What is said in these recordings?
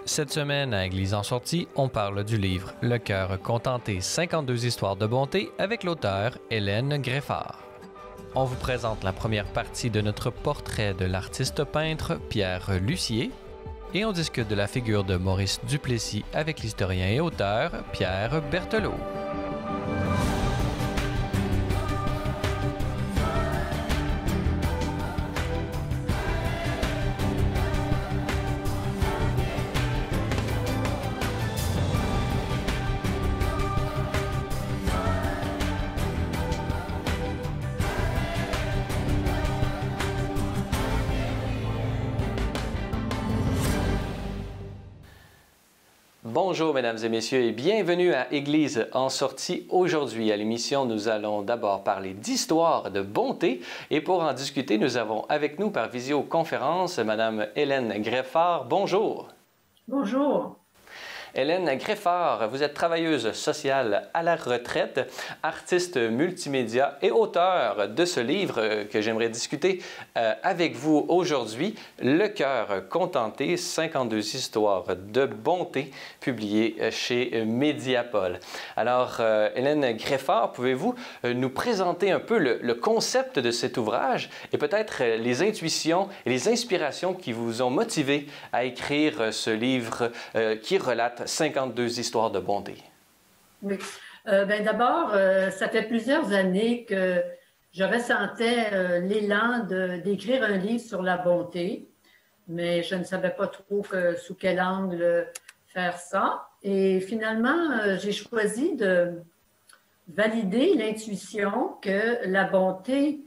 Cette semaine, à Église en sortie, on parle du livre « Le cœur contenté, 52 histoires de bonté » avec l'auteur Hélène Greffard. On vous présente la première partie de notre portrait de l'artiste peintre Pierre Lussier et on discute de la figure de Maurice Duplessis avec l'historien et auteur Pierre Berthelot. Bonjour mesdames et messieurs et bienvenue à Église en sortie. Aujourd'hui à l'émission, nous allons d'abord parler d'histoire de bonté et pour en discuter, nous avons avec nous par visioconférence Madame Hélène Greffard. Bonjour. Bonjour. Hélène Greffard, vous êtes travailleuse sociale à la retraite, artiste multimédia et auteur de ce livre que j'aimerais discuter avec vous aujourd'hui, Le cœur contenté, 52 histoires de bonté, publié chez Mediapol. Alors, Hélène Greffard, pouvez-vous nous présenter un peu le concept de cet ouvrage et peut-être les intuitions et les inspirations qui vous ont motivé à écrire ce livre qui relate 52 histoires de bonté? Oui. D'abord, ça fait plusieurs années que je ressentais l'élan d'écrire un livre sur la bonté, mais je ne savais pas trop sous quel angle faire ça. Et finalement, j'ai choisi de valider l'intuition que la bonté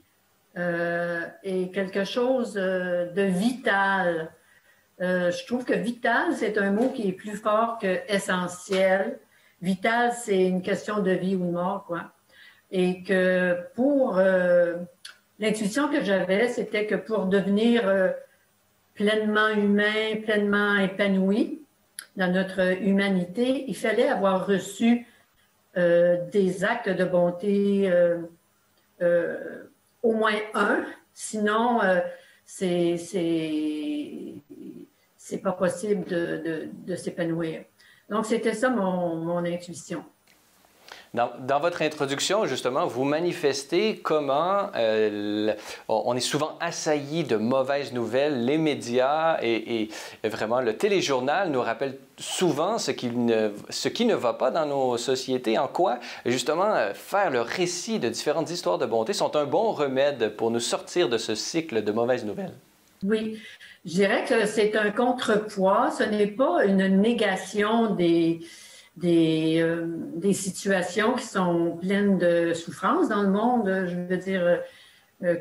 est quelque chose de vital. Je trouve que vital, c'est un mot qui est plus fort que essentiel. Vital, c'est une question de vie ou de mort, quoi. Et que pour l'intuition que j'avais, c'était que pour devenir pleinement humain, pleinement épanoui dans notre humanité, il fallait avoir reçu des actes de bonté, au moins un. Sinon, c'est pas possible de s'épanouir. Donc, c'était ça mon intuition. Dans votre introduction, justement, vous manifestez comment on est souvent assailli de mauvaises nouvelles. Les médias et vraiment le téléjournal nous rappellent souvent ce qui ne va pas dans nos sociétés. En quoi, justement, faire le récit de différentes histoires de bonté sont un bon remède pour nous sortir de ce cycle de mauvaises nouvelles. Oui, je dirais que c'est un contrepoids. Ce n'est pas une négation des situations qui sont pleines de souffrance dans le monde. Je veux dire,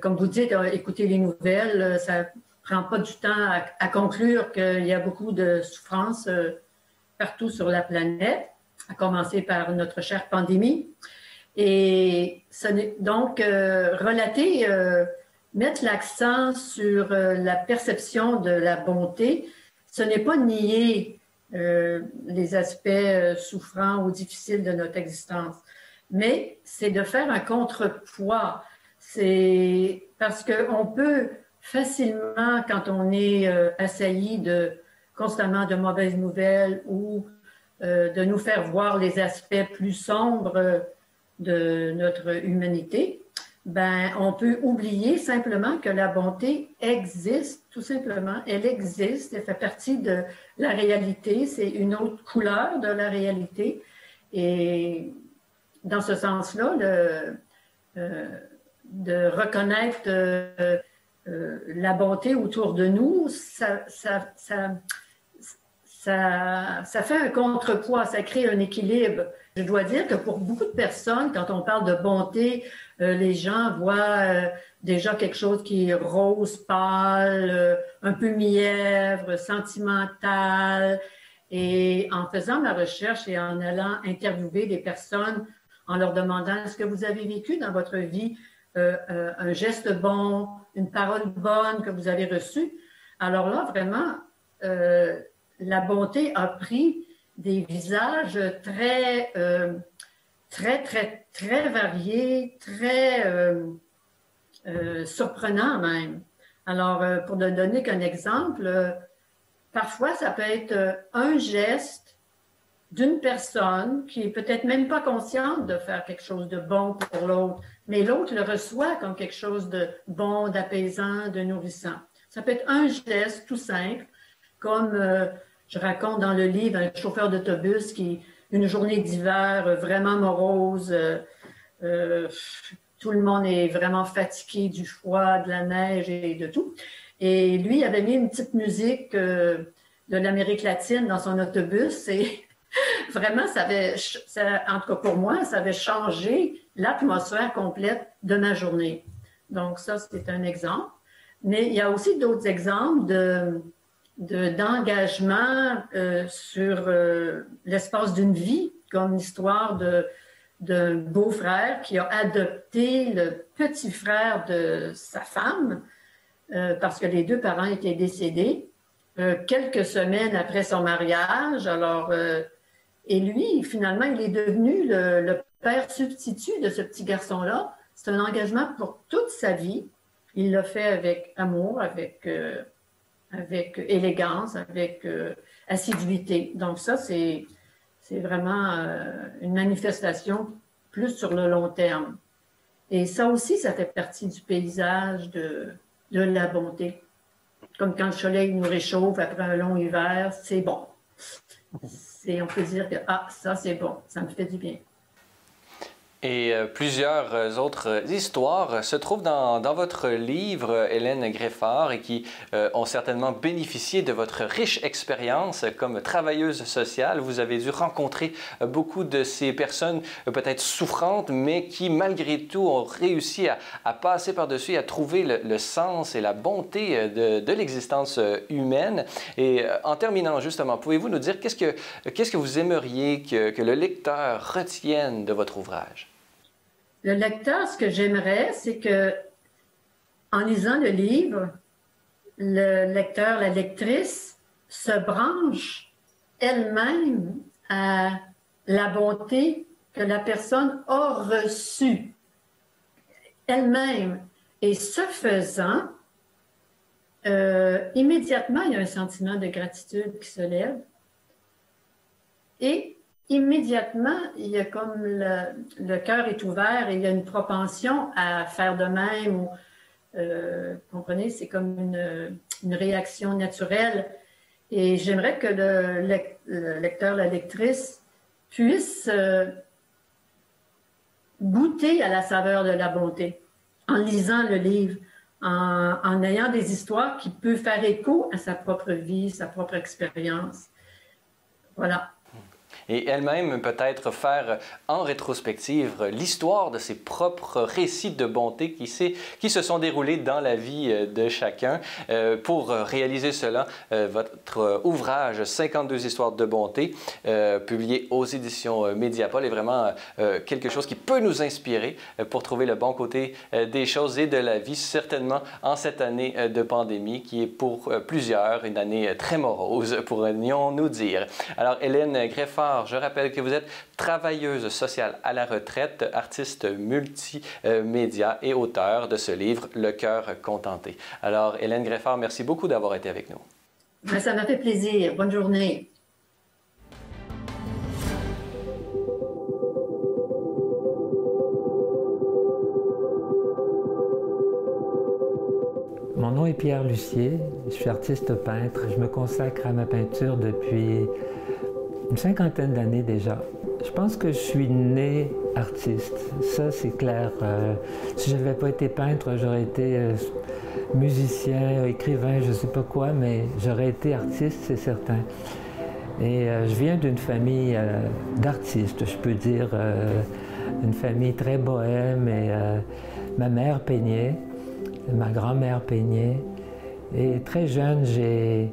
comme vous dites, écouter les nouvelles, ça prend pas du temps à conclure qu'il y a beaucoup de souffrance partout sur la planète, à commencer par notre chère pandémie. Et donc, relater, mettre l'accent sur la perception de la bonté, ce n'est pas nier les aspects souffrants ou difficiles de notre existence. Mais c'est de faire un contrepoids. C'est parce qu'on peut facilement, quand on est assailli constamment de mauvaises nouvelles ou de nous faire voir les aspects plus sombres de notre humanité, on peut oublier simplement que la bonté existe, tout simplement. Elle existe, elle fait partie de la réalité, c'est une autre couleur de la réalité. Et dans ce sens-là, de reconnaître la bonté autour de nous, ça fait un contrepoids, ça crée un équilibre. Je dois dire que pour beaucoup de personnes, quand on parle de bonté, les gens voient déjà quelque chose qui est rose, pâle, un peu mièvre, sentimental. Et en faisant ma recherche et en allant interviewer des personnes, en leur demandant est-ce que vous avez vécu dans votre vie un geste bon, une parole bonne que vous avez reçue, alors là, vraiment, la bonté a pris des visages très variés, très surprenants même. Alors, pour ne donner qu'un exemple, parfois, ça peut être un geste d'une personne qui est peut-être même pas consciente de faire quelque chose de bon pour l'autre, mais l'autre le reçoit comme quelque chose de bon, d'apaisant, de nourrissant. Ça peut être un geste tout simple, comme je raconte dans le livre un chauffeur d'autobus qui, une journée d'hiver vraiment morose, tout le monde est vraiment fatigué du froid, de la neige et de tout. Et lui, il avait mis une petite musique de l'Amérique latine dans son autobus et vraiment, en tout cas pour moi, ça avait changé l'atmosphère complète de ma journée. Donc ça, c'est un exemple. Mais il y a aussi d'autres exemples d'engagement sur l'espace d'une vie, comme l'histoire d'un beau-frère qui a adopté le petit frère de sa femme parce que les deux parents étaient décédés quelques semaines après son mariage. Alors, et lui, finalement, il est devenu le père substitut de ce petit garçon-là. C'est un engagement pour toute sa vie. Il l'a fait avec amour, avec élégance, avec assiduité. Donc ça, c'est vraiment une manifestation plus sur le long terme. Et ça aussi, ça fait partie du paysage de la bonté. Comme quand le soleil nous réchauffe après un long hiver, c'est bon. On peut dire que ça c'est bon, ça me fait du bien. Et plusieurs autres histoires se trouvent dans votre livre, Hélène Greffard, et qui ont certainement bénéficié de votre riche expérience comme travailleuse sociale. Vous avez dû rencontrer beaucoup de ces personnes peut-être souffrantes, mais qui malgré tout ont réussi à passer par-dessus, à trouver le sens et la bonté de l'existence humaine. Et en terminant justement, pouvez-vous nous dire qu'est-ce que vous aimeriez que le lecteur retienne de votre ouvrage? Le lecteur, ce que j'aimerais, c'est que, en lisant le livre, le lecteur, la lectrice se branche elle-même à la bonté que la personne a reçue elle-même. Et ce faisant, immédiatement, il y a un sentiment de gratitude qui se lève. Et immédiatement, il y a comme le cœur est ouvert et il y a une propension à faire de même. Comprenez, c'est comme une réaction naturelle. Et j'aimerais que le lecteur, la lectrice puisse goûter à la saveur de la bonté en lisant le livre, en ayant des histoires qui peuvent faire écho à sa propre vie, sa propre expérience. Voilà. Et elle-même peut-être faire en rétrospective l'histoire de ses propres récits de bonté qui se sont déroulés dans la vie de chacun. Pour réaliser cela, votre ouvrage « 52 histoires de bonté », publié aux éditions Mediapol, est vraiment quelque chose qui peut nous inspirer pour trouver le bon côté des choses et de la vie, certainement en cette année de pandémie qui est pour plusieurs une année très morose, pourrions-nous dire. Alors, Hélène Greffard, je rappelle que vous êtes travailleuse sociale à la retraite, artiste multimédia et auteur de ce livre « Le cœur contenté ». Alors, Hélène Greffard, merci beaucoup d'avoir été avec nous. Ça m'a fait plaisir. Bonne journée. Mon nom est Pierre Lucier, je suis artiste peintre. Je me consacre à ma peinture depuis une 50aine d'années déjà. Je pense que je suis né artiste, ça c'est clair. Si je n'avais pas été peintre, j'aurais été musicien, écrivain, je ne sais pas quoi, mais j'aurais été artiste, c'est certain. Et je viens d'une famille d'artistes, je peux dire, une famille très bohème. Et ma mère peignait, ma grand-mère peignait. Et très jeune, j'ai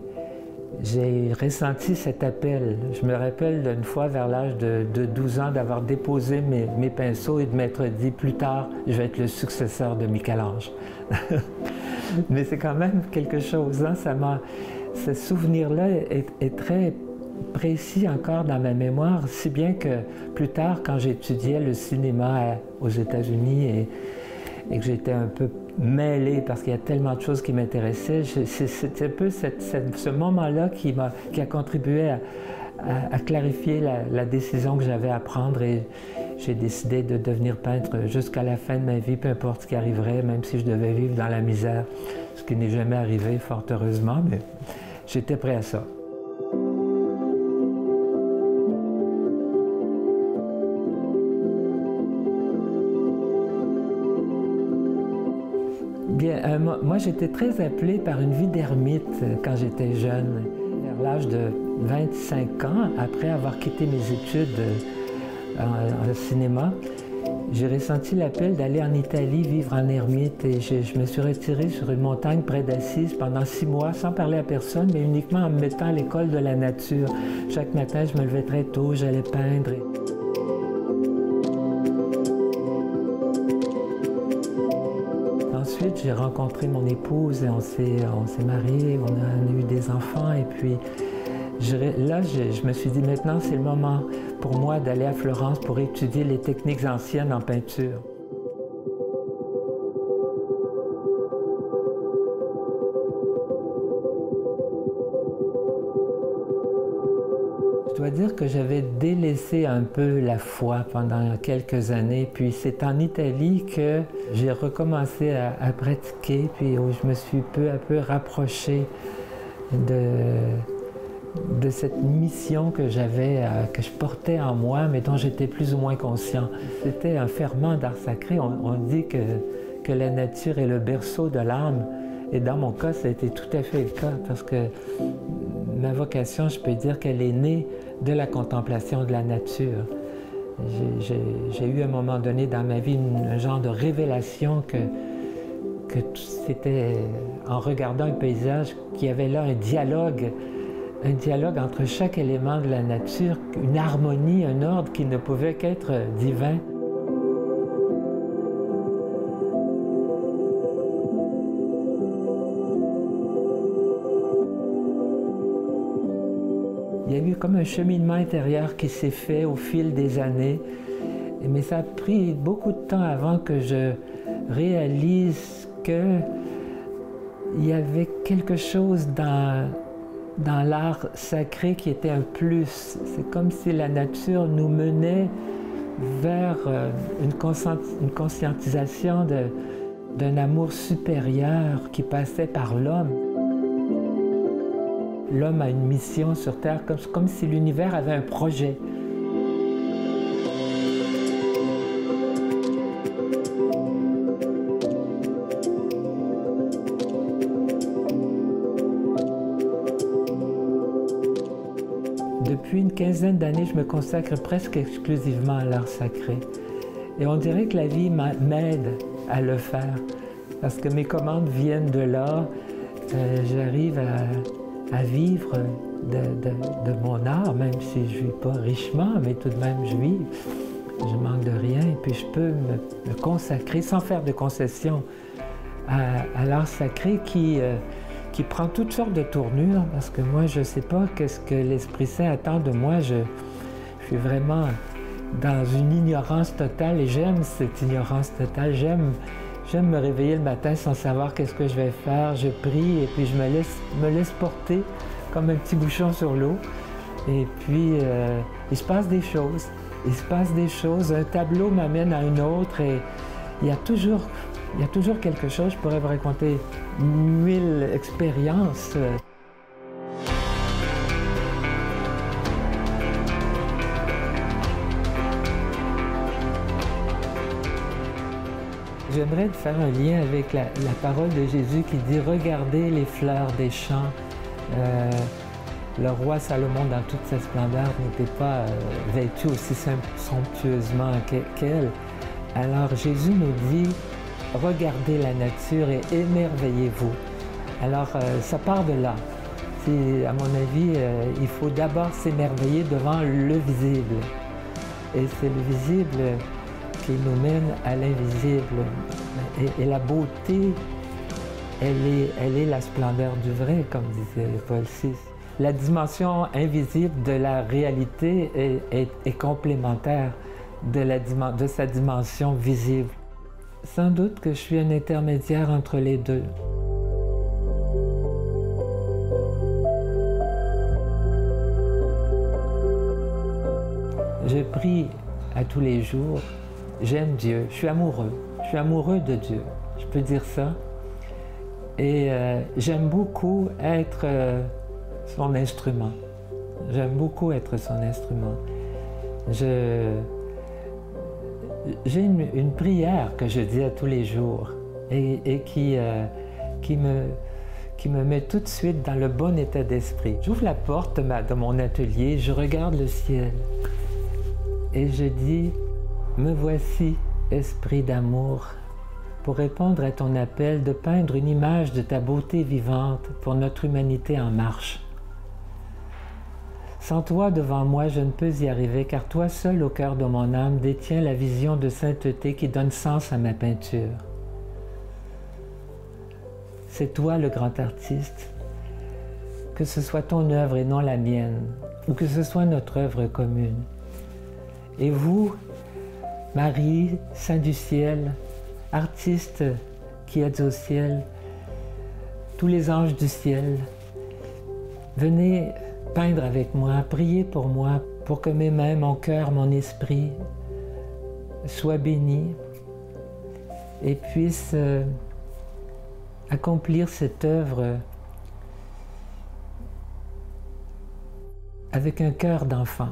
ressenti cet appel. Je me rappelle d'une fois, vers l'âge de 12 ans, d'avoir déposé mes pinceaux et de m'être dit plus tard, je vais être le successeur de Michel-Ange. Mais c'est quand même quelque chose, hein? Ce souvenir-là est très précis encore dans ma mémoire, si bien que plus tard, quand j'étudiais le cinéma aux États-Unis et que j'étais un peu mêlé parce qu'il y a tellement de choses qui m'intéressaient. C'est un peu ce moment-là qui a contribué à clarifier la décision que j'avais à prendre et j'ai décidé de devenir peintre jusqu'à la fin de ma vie, peu importe ce qui arriverait, même si je devais vivre dans la misère, ce qui n'est jamais arrivé, fort heureusement, mais j'étais prêt à ça. Bien, moi j'étais très appelé par une vie d'ermite quand j'étais jeune. Vers l'âge de 25 ans, après avoir quitté mes études en cinéma, j'ai ressenti l'appel d'aller en Italie vivre en ermite et je me suis retiré sur une montagne près d'Assise pendant 6 mois sans parler à personne, mais uniquement en me mettant à l'école de la nature. Chaque matin, je me levais très tôt, j'allais peindre. Ensuite, j'ai rencontré mon épouse et on s'est mariés, on a eu des enfants et puis là, je me suis dit maintenant c'est le moment pour moi d'aller à Florence pour étudier les techniques anciennes en peinture. Je dois dire que j'avais délaissé un peu la foi pendant quelques années, puis c'est en Italie que j'ai recommencé à pratiquer, puis où je me suis peu à peu rapproché de cette mission que j'avais, que je portais en moi, mais dont j'étais plus ou moins conscient. C'était un ferment d'art sacré. On dit que la nature est le berceau de l'âme, et dans mon cas, ça a été tout à fait le cas, parce que ma vocation, je peux dire qu'elle est née de la contemplation de la nature. J'ai eu à un moment donné dans ma vie un genre de révélation que c'était en regardant un paysage qu'il y avait là un dialogue entre chaque élément de la nature, une harmonie, un ordre qui ne pouvait qu'être divin. Il y a eu comme un cheminement intérieur qui s'est fait au fil des années, mais ça a pris beaucoup de temps avant que je réalise qu'il y avait quelque chose dans l'art sacré qui était un plus. C'est comme si la nature nous menait vers une conscientisation d'un amour supérieur qui passait par l'homme. L'homme a une mission sur Terre, comme si l'univers avait un projet. Depuis une quinzaine d'années, je me consacre presque exclusivement à l'art sacré. Et on dirait que la vie m'aide à le faire, parce que mes commandes viennent de là. J'arrive à vivre de mon art, même si je ne vis pas richement, mais tout de même je vis. Je manque de rien, et puis je peux me consacrer sans faire de concessions à l'art sacré qui prend toutes sortes de tournures, parce que moi, je ne sais pas qu'est-ce que l'Esprit Saint attend de moi. Je suis vraiment dans une ignorance totale, et j'aime cette ignorance totale. J'aime me réveiller le matin sans savoir qu'est-ce que je vais faire. Je prie, et puis je me laisse porter comme un petit bouchon sur l'eau. Et puis, il se passe des choses. Il se passe des choses. Un tableau m'amène à un autre, et il y a toujours quelque chose. Je pourrais vous raconter 1000 expériences. J'aimerais faire un lien avec la parole de Jésus qui dit « Regardez les fleurs des champs ». Le roi Salomon, dans toute sa splendeur, n'était pas vêtu aussi somptueusement qu'elle. Alors Jésus nous dit « Regardez la nature et émerveillez-vous ». Alors ça part de là. À mon avis, il faut d'abord s'émerveiller devant le visible. Et c'est le visible qui nous mène à l'invisible. Et la beauté, elle est la splendeur du vrai, comme disait Paul VI. La dimension invisible de la réalité est complémentaire de sa dimension visible. Sans doute que je suis un intermédiaire entre les deux. Je prie à tous les jours, j'aime Dieu, je suis amoureux de Dieu, je peux dire ça. Et j'aime beaucoup être son instrument. J'aime beaucoup être son instrument. J'ai une prière que je dis à tous les jours et qui me met tout de suite dans le bon état d'esprit. J'ouvre la porte de mon atelier, je regarde le ciel et je dis « Me voici, esprit d'amour, pour répondre à ton appel de peindre une image de ta beauté vivante pour notre humanité en marche. Sans toi devant moi, je ne peux y arriver, car toi seul au cœur de mon âme détiens la vision de sainteté qui donne sens à ma peinture. C'est toi le grand artiste, que ce soit ton œuvre et non la mienne, ou que ce soit notre œuvre commune. Et vous, Marie, Saint du ciel, artistes qui êtes au ciel, tous les anges du ciel, venez peindre avec moi, prier pour moi, pour que mes mains, mon cœur, mon esprit soient bénis et puissent accomplir cette œuvre avec un cœur d'enfant.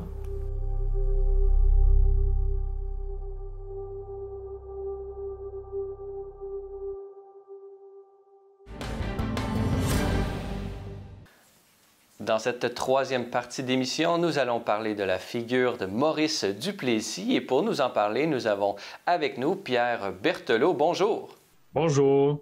Dans cette troisième partie d'émission, nous allons parler de la figure de Maurice Duplessis. Et pour nous en parler, nous avons avec nous Pierre Berthelot. Bonjour. Bonjour.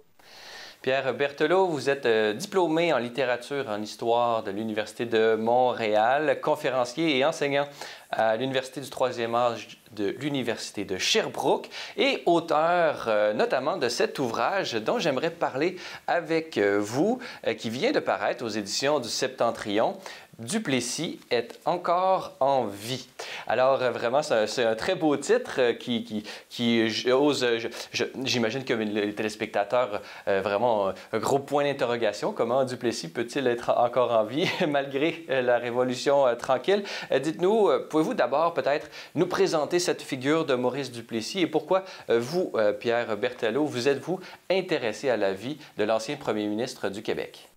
Pierre Berthelot, vous êtes diplômé en littérature et en histoire de l'Université de Montréal, conférencier et enseignant à l'Université du troisième âge de l'Université de Sherbrooke et auteur notamment de cet ouvrage dont j'aimerais parler avec vous, qui vient de paraître aux éditions du Septentrion. Duplessis est encore en vie. Alors, vraiment, c'est un très beau titre j'imagine que les téléspectateurs, vraiment un gros point d'interrogation. Comment Duplessis peut-il être encore en vie malgré la Révolution tranquille? Dites-nous, pouvez-vous d'abord peut-être nous présenter cette figure de Maurice Duplessis et pourquoi vous, Pierre Berthelot, vous êtes-vous intéressé à la vie de l'ancien premier ministre du Québec?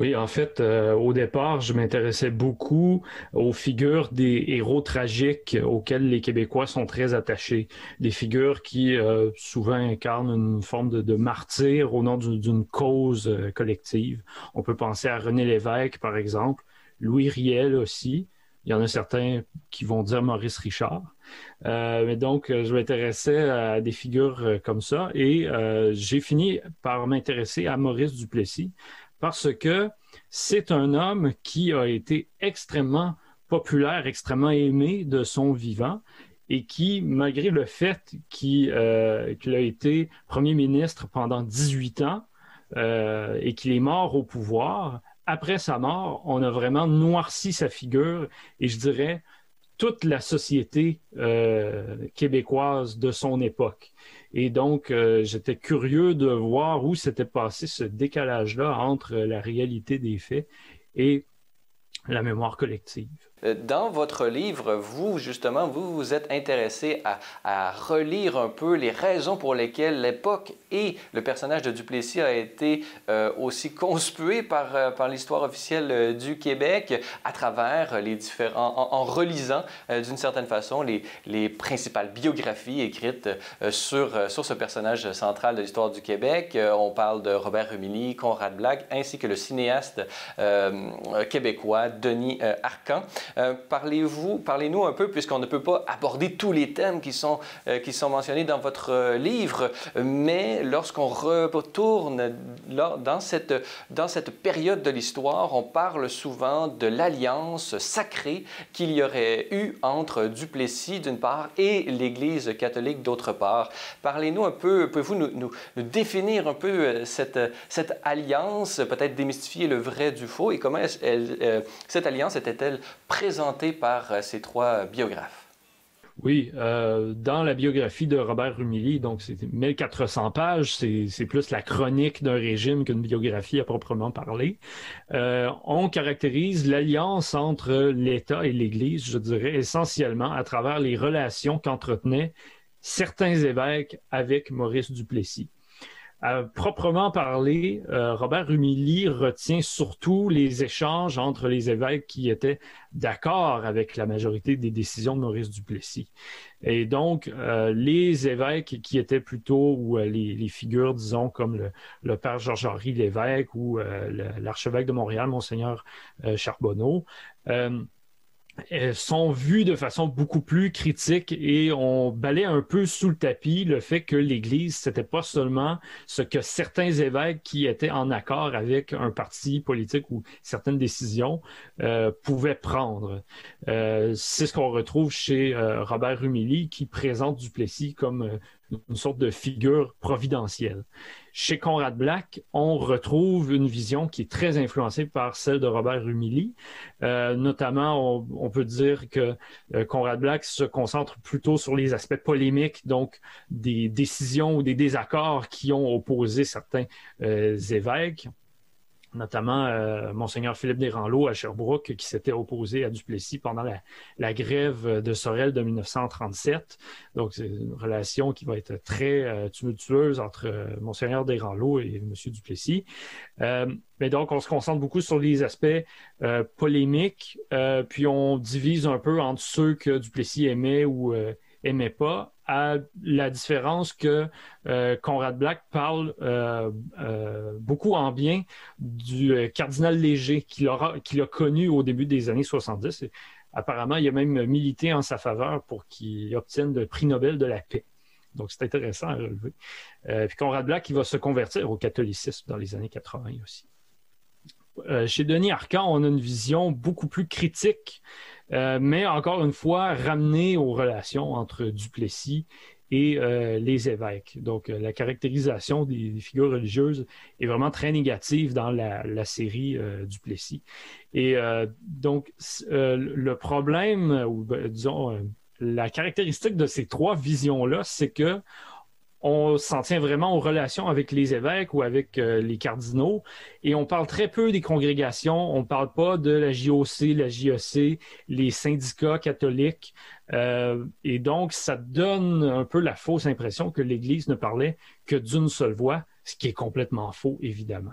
Oui, en fait, au départ, je m'intéressais beaucoup aux figures des héros tragiques auxquels les Québécois sont très attachés. Des figures qui souvent incarnent une forme de martyr au nom d'une cause collective. On peut penser à René Lévesque, par exemple, Louis Riel aussi. Il y en a certains qui vont dire Maurice Richard. Mais donc, je m'intéressais à des figures comme ça et j'ai fini par m'intéresser à Maurice Duplessis parce que c'est un homme qui a été extrêmement populaire, extrêmement aimé de son vivant et qui, malgré le fait qu'il a été premier ministre pendant 18 ans et qu'il est mort au pouvoir, après sa mort, on a vraiment noirci sa figure et je dirais toute la société québécoise de son époque. Et donc, j'étais curieux de voir où s'était passé ce décalage-là entre la réalité des faits et la mémoire collective. Dans votre livre, vous, justement, vous vous êtes intéressé à relire un peu les raisons pour lesquelles l'époque et le personnage de Duplessis a été aussi conspué par l'histoire officielle du Québec à travers les différents, en relisant d'une certaine façon les principales biographies écrites sur ce personnage central de l'histoire du Québec. On parle de Robert Rumilly, Conrad Black, ainsi que le cinéaste québécois Denis Arcand. Parlez-nous un peu, puisqu'on ne peut pas aborder tous les thèmes qui sont mentionnés dans votre livre, mais lorsqu'on retourne dans cette période de l'histoire, on parle souvent de l'alliance sacrée qu'il y aurait eu entre Duplessis d'une part et l'Église catholique d'autre part. Parlez-nous un peu, pouvez-vous nous définir un peu cette alliance, peut-être démystifier le vrai du faux et comment cette alliance était-elle présentée par ces trois biographes? Oui, dans la biographie de Robert Rumilly, donc c'est 1400 pages, c'est plus la chronique d'un régime qu'une biographie à proprement parler. On caractérise l'alliance entre l'État et l'Église, je dirais, essentiellement à travers les relations qu'entretenaient certains évêques avec Maurice Duplessis. À proprement parler, Robert Rumilly retient surtout les échanges entre les évêques qui étaient d'accord avec la majorité des décisions de Maurice Duplessis. Et donc, les évêques qui étaient plutôt, ou les figures, disons, comme le père Georges-Henri Lévesque ou l'archevêque de Montréal, Monseigneur Charbonneau, sont vus de façon beaucoup plus critique et on balaie un peu sous le tapis le fait que l'Église, c'était pas seulement ce que certains évêques qui étaient en accord avec un parti politique ou certaines décisions pouvaient prendre. C'est ce qu'on retrouve chez Robert Rumilly qui présente Duplessis comme une sorte de figure providentielle. Chez Conrad Black, on retrouve une vision qui est très influencée par celle de Robert Rumilly. Notamment, on peut dire que Conrad Black se concentre plutôt sur les aspects polémiques, donc des décisions ou des désaccords qui ont opposé certains évêques, notamment Monseigneur Philippe Desranleau à Sherbrooke, qui s'était opposé à Duplessis pendant la grève de Sorel de 1937. Donc, c'est une relation qui va être très tumultueuse entre Monseigneur Desranleau et M. Duplessis. Mais donc, on se concentre beaucoup sur les aspects polémiques, puis on divise un peu entre ceux que Duplessis aimait ou aimait pas, à la différence que Conrad Black parle beaucoup en bien du cardinal Léger qu'il a connu au début des années 70. Et apparemment, il a même milité en sa faveur pour qu'il obtienne le prix Nobel de la paix. Donc, c'est intéressant à relever. Puis Conrad Black, il va se convertir au catholicisme dans les années 80 aussi. Chez Denis Arcand, on a une vision beaucoup plus critique, mais encore une fois, ramenée aux relations entre Duplessis et les évêques. Donc, la caractérisation des figures religieuses est vraiment très négative dans la série Duplessis. Et donc, le problème, ou disons, la caractéristique de ces trois visions-là, c'est que on s'en tient vraiment aux relations avec les évêques ou avec les cardinaux et on parle très peu des congrégations, on ne parle pas de la JOC, la JEC, les syndicats catholiques et donc ça donne un peu la fausse impression que l'Église ne parlait que d'une seule voix, ce qui est complètement faux, évidemment.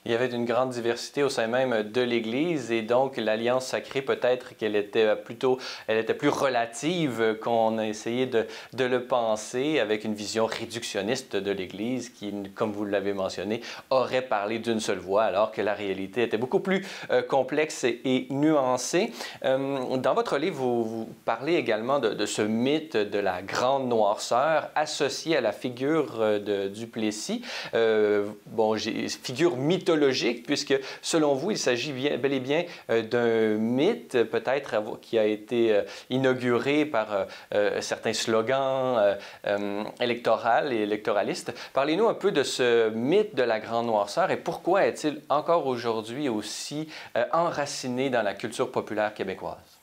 Il y avait une grande diversité au sein même de l'Église et donc l'Alliance sacrée, peut-être qu'elle était plus relative qu'on a essayé de le penser avec une vision réductionniste de l'Église qui, comme vous l'avez mentionné, aurait parlé d'une seule voix alors que la réalité était beaucoup plus complexe et nuancée. Dans votre livre, vous parlez également de ce mythe de la grande noirceur associé à la figure de Duplessis. Figure mythologique, puisque selon vous, il s'agit bel et bien d'un mythe, peut-être qui a été inauguré par certains slogans électoraux et électoralistes. Parlez-nous un peu de ce mythe de la grande noirceur et pourquoi est-il encore aujourd'hui aussi enraciné dans la culture populaire québécoise?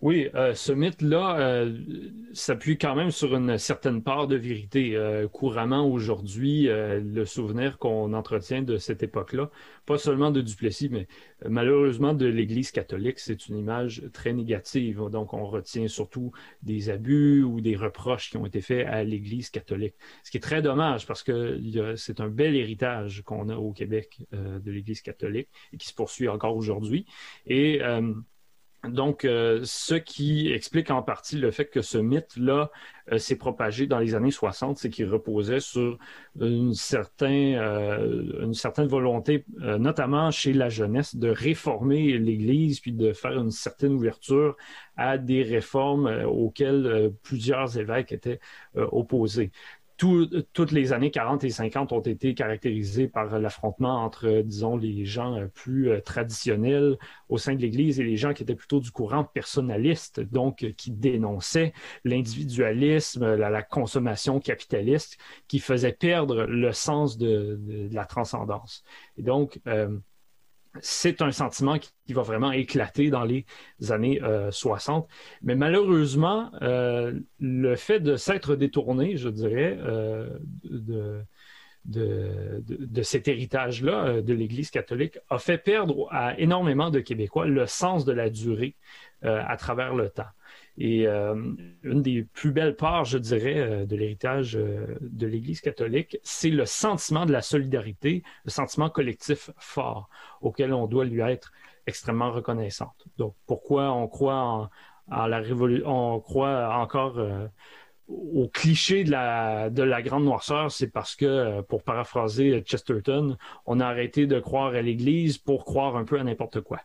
Oui, ce mythe-là s'appuie quand même sur une certaine part de vérité. Couramment aujourd'hui, le souvenir qu'on entretient de cette époque-là, pas seulement de Duplessis, mais malheureusement de l'Église catholique, c'est une image très négative. Donc, on retient surtout des abus ou des reproches qui ont été faits à l'Église catholique. Ce qui est très dommage parce que c'est un bel héritage qu'on a au Québec de l'Église catholique et qui se poursuit encore aujourd'hui. Et donc, ce qui explique en partie le fait que ce mythe-là s'est propagé dans les années 60, c'est qu'il reposait sur une certaine volonté, notamment chez la jeunesse, de réformer l'Église puis de faire une certaine ouverture à des réformes auxquelles plusieurs évêques étaient opposés. Toutes les années 40 et 50 ont été caractérisées par l'affrontement entre, disons, les gens plus traditionnels au sein de l'Église et les gens qui étaient plutôt du courant personnaliste, donc qui dénonçaient l'individualisme, la consommation capitaliste, qui faisait perdre le sens de la transcendance. Et donc, c'est un sentiment qui va vraiment éclater dans les années 60. Mais malheureusement, le fait de s'être détourné, je dirais, de cet héritage-là de l'Église catholique a fait perdre à énormément de Québécois le sens de la durée à travers le temps. Et une des plus belles parts, je dirais, de l'héritage de l'Église catholique, c'est le sentiment de la solidarité, le sentiment collectif fort auquel on doit lui être extrêmement reconnaissante. Donc, pourquoi on croit en la révolution, on croit encore au cliché de la grande noirceur, c'est parce que, pour paraphraser Chesterton, on a arrêté de croire à l'Église pour croire un peu à n'importe quoi.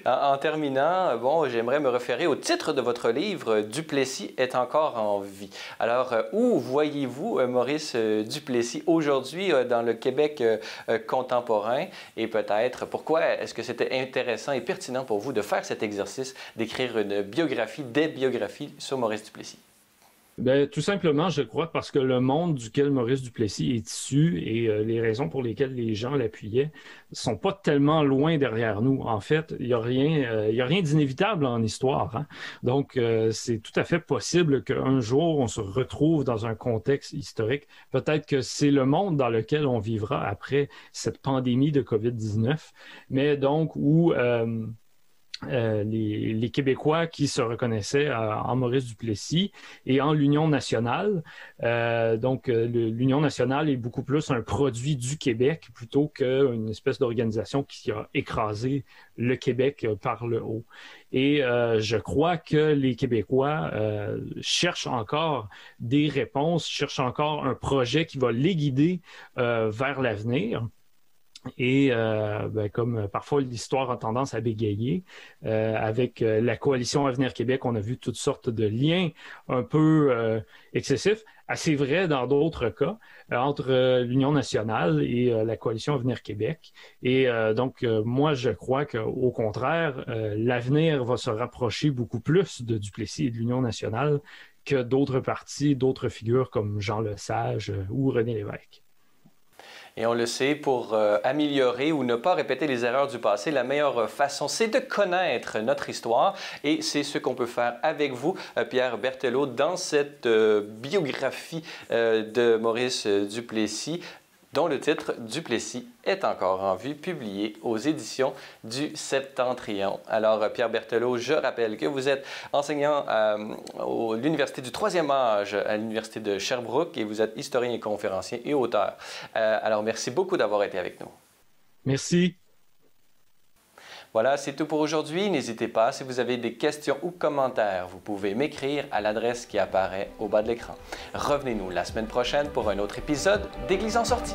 En terminant, bon, j'aimerais me référer au titre de votre livre, Duplessis est encore en vie. Alors, où voyez-vous Maurice Duplessis aujourd'hui dans le Québec contemporain? Et peut-être, pourquoi est-ce que c'était intéressant et pertinent pour vous de faire cet exercice, d'écrire une biographie, des biographies sur Maurice Duplessis? Bien, tout simplement, je crois, parce que le monde duquel Maurice Duplessis est issu et les raisons pour lesquelles les gens l'appuyaient ne sont pas tellement loin derrière nous. En fait, il n'y a rien d'inévitable en histoire. Hein? Donc, c'est tout à fait possible qu'un jour, on se retrouve dans un contexte historique. Peut-être que c'est le monde dans lequel on vivra après cette pandémie de COVID-19, mais donc où les Québécois qui se reconnaissaient en Maurice Duplessis et en l'Union nationale. Donc, l'Union nationale est beaucoup plus un produit du Québec plutôt qu'une espèce d'organisation qui a écrasé le Québec par le haut. Et je crois que les Québécois cherchent encore des réponses, cherchent encore un projet qui va les guider vers l'avenir. Et comme parfois l'histoire a tendance à bégayer, avec la coalition Avenir Québec, on a vu toutes sortes de liens un peu excessifs, assez vrai dans d'autres cas, entre l'Union nationale et la coalition Avenir Québec. Et donc, moi, je crois qu'au contraire, l'avenir va se rapprocher beaucoup plus de Duplessis et de l'Union nationale que d'autres partis, d'autres figures comme Jean Lesage ou René Lévesque. Et on le sait, pour améliorer ou ne pas répéter les erreurs du passé, la meilleure façon, c'est de connaître notre histoire. Et c'est ce qu'on peut faire avec vous, Pierre Berthelot, dans cette biographie de Maurice Duplessis, dont le titre « Duplessis est encore en vue », publié aux éditions du Septentrion. Alors, Pierre Berthelot, je rappelle que vous êtes enseignant à l'Université du 3e âge à l'Université de Sherbrooke et vous êtes historien et conférencier et auteur. Alors, merci beaucoup d'avoir été avec nous. Merci. Voilà, c'est tout pour aujourd'hui. N'hésitez pas, si vous avez des questions ou commentaires, vous pouvez m'écrire à l'adresse qui apparaît au bas de l'écran. Revenez-nous la semaine prochaine pour un autre épisode d'Église en sortie.